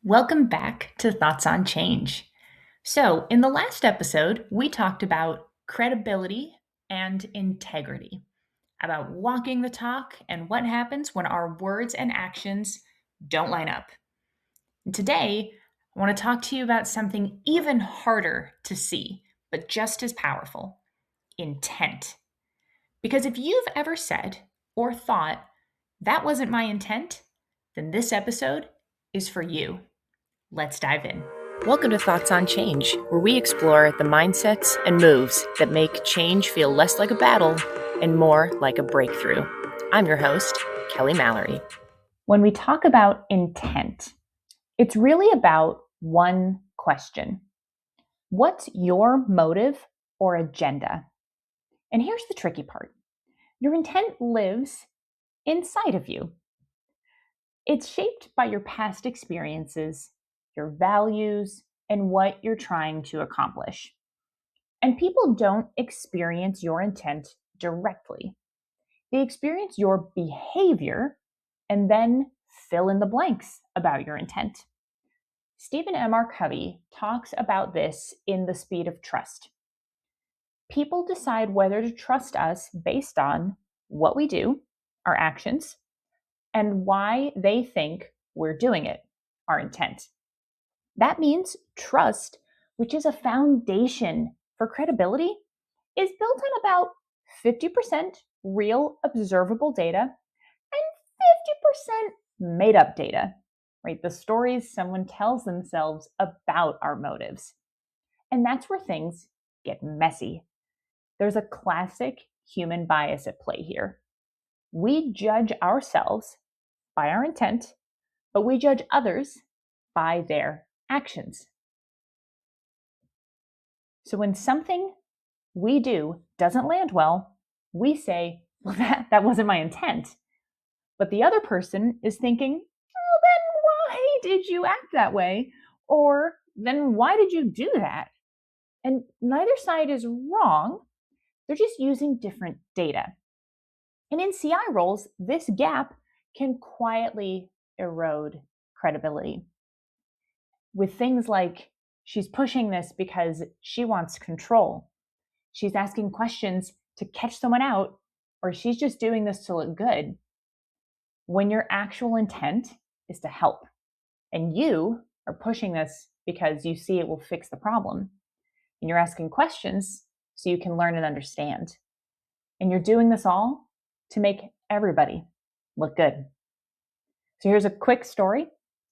Welcome back to Thoughts on Change. So, in the last episode, we talked about credibility and integrity, about walking the talk and what happens when our words and actions don't line up. And today, I want to talk to you about something even harder to see, but just as powerful: intent. Because if you've ever said or thought, that wasn't my intent, then this episode is for you. Let's dive in. Welcome to Thoughts on Change, where we explore the mindsets and moves that make change feel less like a battle and more like a breakthrough. I'm your host, Kelly Mallory. When we talk about intent, it's really about one question: what's your motive or agenda? And here's the tricky part: your intent lives inside of you. It's shaped by your past experiences, your values, and what you're trying to accomplish. And people don't experience your intent directly. They experience your behavior and then fill in the blanks about your intent. Stephen M.R. Covey talks about this in The Speed of Trust. People decide whether to trust us based on what we do, our actions, and why they think we're doing it, our intent. That means trust, which is a foundation for credibility, is built on about 50% real observable data and 50% made up data, right? The stories someone tells themselves about our motives. And that's where things get messy. There's a classic human bias at play here. We judge ourselves by our intent, but we judge others by their actions. So when something we do doesn't land well, we say, well, that wasn't my intent. But the other person is thinking, well, then why did you act that way? Or then why did you do that? And neither side is wrong. They're just using different data. And in CI roles, this gap can quietly erode credibility. With things like, she's pushing this because she wants control, she's asking questions to catch someone out, or she's just doing this to look good, when your actual intent is to help. And you are pushing this because you see it will fix the problem. And you're asking questions so you can learn and understand. And you're doing this all to make everybody look good. So here's a quick story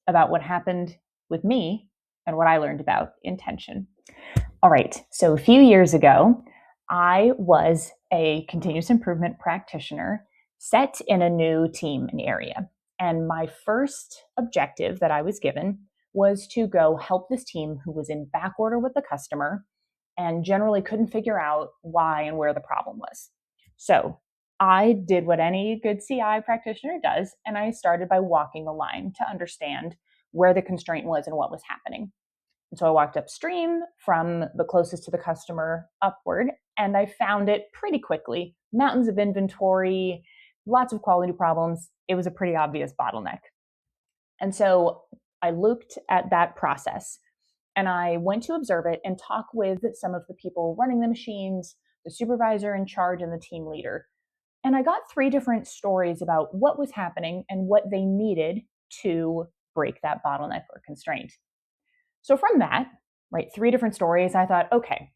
about what happened with me and what I learned about intention. All right, so a few years ago, I was a continuous improvement practitioner set in a new team and area. And my first objective that I was given was to go help this team who was in back order with the customer and generally couldn't figure out why and where the problem was. So I did what any good CI practitioner does, and I started by walking the line to understand where the constraint was and what was happening. And so I walked upstream from the closest to the customer upward, and I found it pretty quickly. Mountains of inventory, lots of quality problems. It was a pretty obvious bottleneck. And so I looked at that process, and I went to observe it and talk with some of the people running the machines, the supervisor in charge, and the team leader. And I got 3 different stories about what was happening and what they needed to break that bottleneck or constraint. So from that, right, 3 different stories, I thought, okay,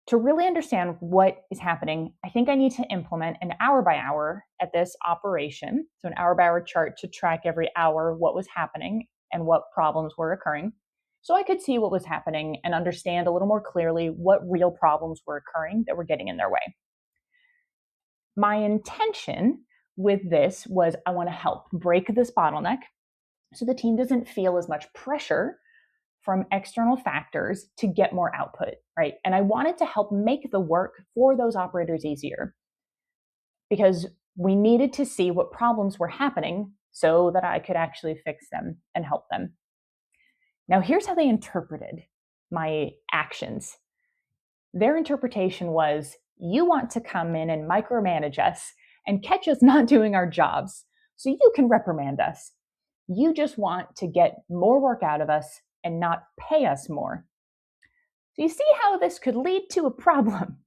to really understand what is happening, I think I need to implement an hour by hour at this operation. So an hour by hour chart to track every hour what was happening and what problems were occurring. So I could see what was happening and understand a little more clearly what real problems were occurring that were getting in their way. My intention with this was I want to help break this bottleneck so the team doesn't feel as much pressure from external factors to get more output, right? And I wanted to help make the work for those operators easier because we needed to see what problems were happening so that I could actually fix them and help them. Now, here's how they interpreted my actions. Their interpretation was, you want to come in and micromanage us and catch us not doing our jobs so you can reprimand us. You just want to get more work out of us and not pay us more. So you see how this could lead to a problem.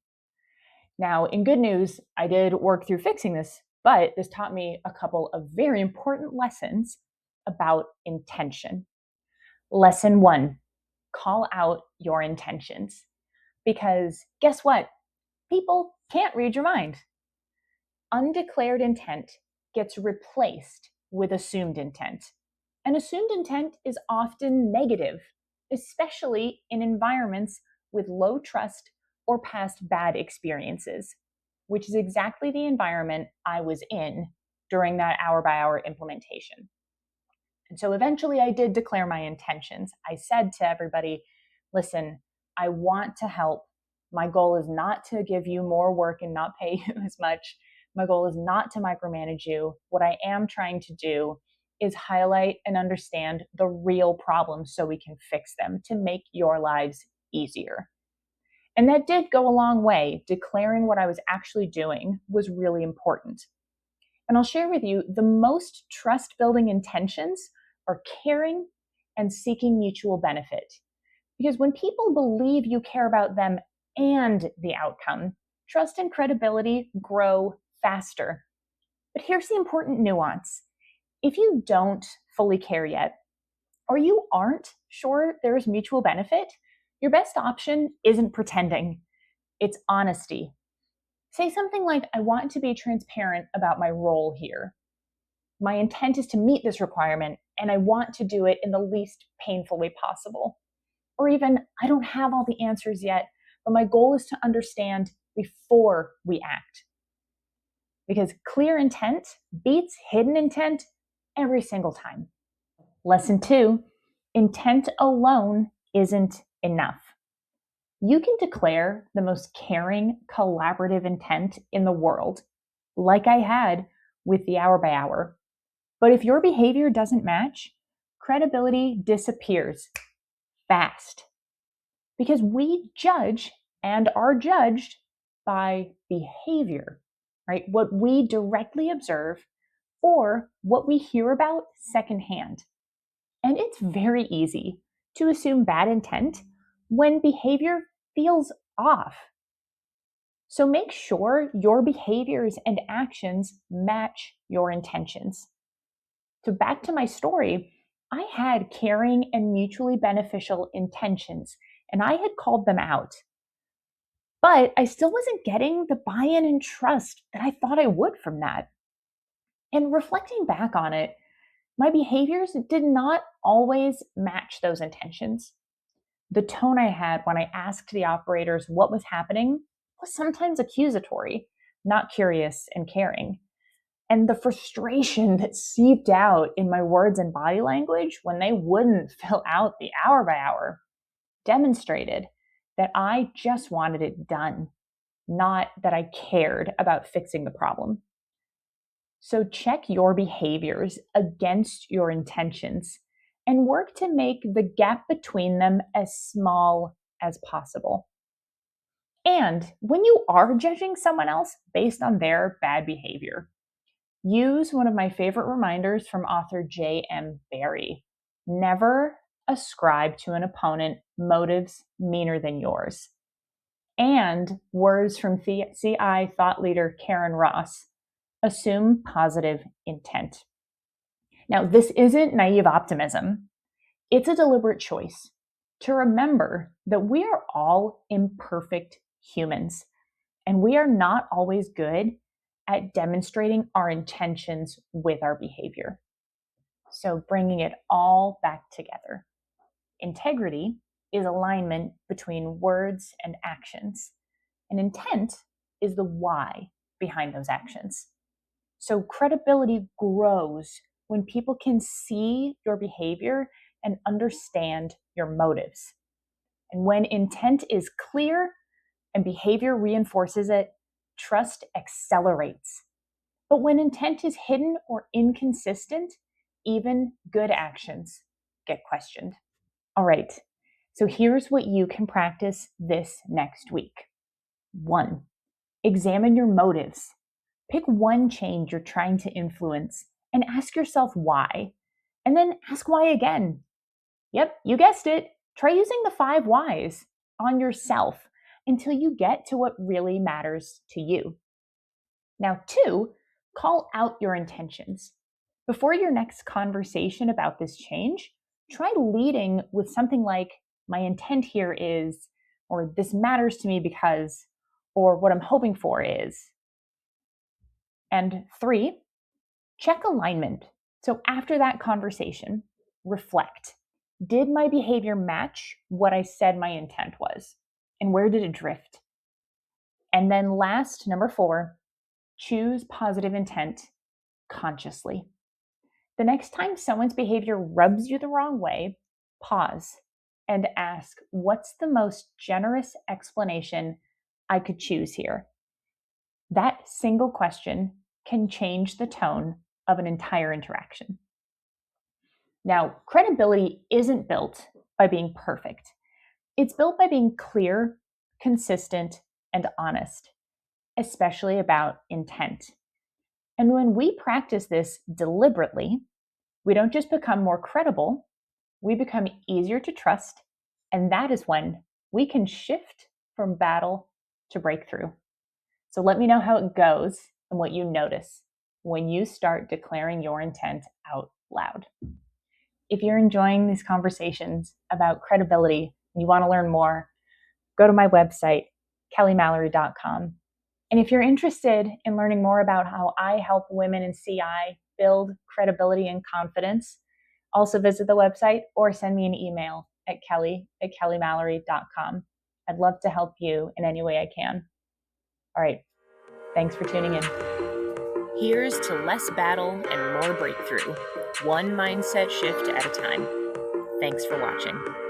Now, in good news, I did work through fixing this, but this taught me a couple of very important lessons about intention. Lesson 1, call out your intentions. Because guess what? People can't read your mind. Undeclared intent gets replaced with assumed intent. And assumed intent is often negative, especially in environments with low trust or past bad experiences, which is exactly the environment I was in during that hour-by-hour implementation. And so eventually I did declare my intentions. I said to everybody, listen, I want to help. My goal is not to give you more work and not pay you as much. My goal is not to micromanage you. What I am trying to do is highlight and understand the real problems so we can fix them to make your lives easier. And that did go a long way. Declaring what I was actually doing was really important. And I'll share with you the most trust building intentions are caring and seeking mutual benefit. Because when people believe you care about them and the outcome, trust and credibility grow faster. But here's the important nuance. If you don't fully care yet, or you aren't sure there is mutual benefit, your best option isn't pretending. It's honesty. Say something like, I want to be transparent about my role here. My intent is to meet this requirement, and I want to do it in the least painful way possible. Or even, I don't have all the answers yet, but my goal is to understand before we act. Because clear intent beats hidden intent every single time. Lesson 2, intent alone isn't enough. You can declare the most caring, collaborative intent in the world, like I had with the hour by hour. But if your behavior doesn't match, credibility disappears fast. Because we judge and are judged by behavior, right? What we directly observe or what we hear about secondhand. And it's very easy to assume bad intent when behavior feels off. So make sure your behaviors and actions match your intentions. So back to my story, I had caring and mutually beneficial intentions, and I had called them out. But I still wasn't getting the buy-in and trust that I thought I would from that. And reflecting back on it, my behaviors did not always match those intentions. The tone I had when I asked the operators what was happening was sometimes accusatory, not curious and caring. And the frustration that seeped out in my words and body language when they wouldn't fill out the hour by hour demonstrated that I just wanted it done, not that I cared about fixing the problem. So check your behaviors against your intentions and work to make the gap between them as small as possible. And when you are judging someone else based on their bad behavior, use one of my favorite reminders from author J.M. Barrie. Never ascribe to an opponent motives meaner than yours. And words from CI thought leader Karen Ross, assume positive intent. Now, this isn't naive optimism. It's a deliberate choice to remember that we are all imperfect humans, and we are not always good at demonstrating our intentions with our behavior. So bringing it all back together. Integrity is alignment between words and actions, and intent is the why behind those actions. So credibility grows when people can see your behavior and understand your motives. And when intent is clear and behavior reinforces it, trust accelerates. But when intent is hidden or inconsistent, even good actions get questioned. All right, so here's what you can practice this next week. 1, examine your motives. Pick one change you're trying to influence and ask yourself why. And then ask why again. Yep, you guessed it. Try using the 5 whys on yourself until you get to what really matters to you. Now, 2, call out your intentions. Before your next conversation about this change, try leading with something like, my intent here is, or this matters to me because, or what I'm hoping for is. And 3, check alignment. So after that conversation, reflect. Did my behavior match what I said my intent was? And where did it drift? And then last, number 4, choose positive intent consciously. The next time someone's behavior rubs you the wrong way, pause and ask, what's the most generous explanation I could choose here? That single question can change the tone of an entire interaction. Now, credibility isn't built by being perfect. It's built by being clear, consistent, and honest, especially about intent. And when we practice this deliberately, we don't just become more credible, we become easier to trust, and that is when we can shift from battle to breakthrough. So let me know how it goes and what you notice when you start declaring your intent out loud. If you're enjoying these conversations about credibility and you want to learn more, go to my website, kellymallory.com. And if you're interested in learning more about how I help women in CI build credibility and confidence, also visit the website or send me an email at kelly@kellymallory.com. I'd love to help you in any way I can. All right. Thanks for tuning in. Here's to less battle and more breakthrough, one mindset shift at a time. Thanks for watching.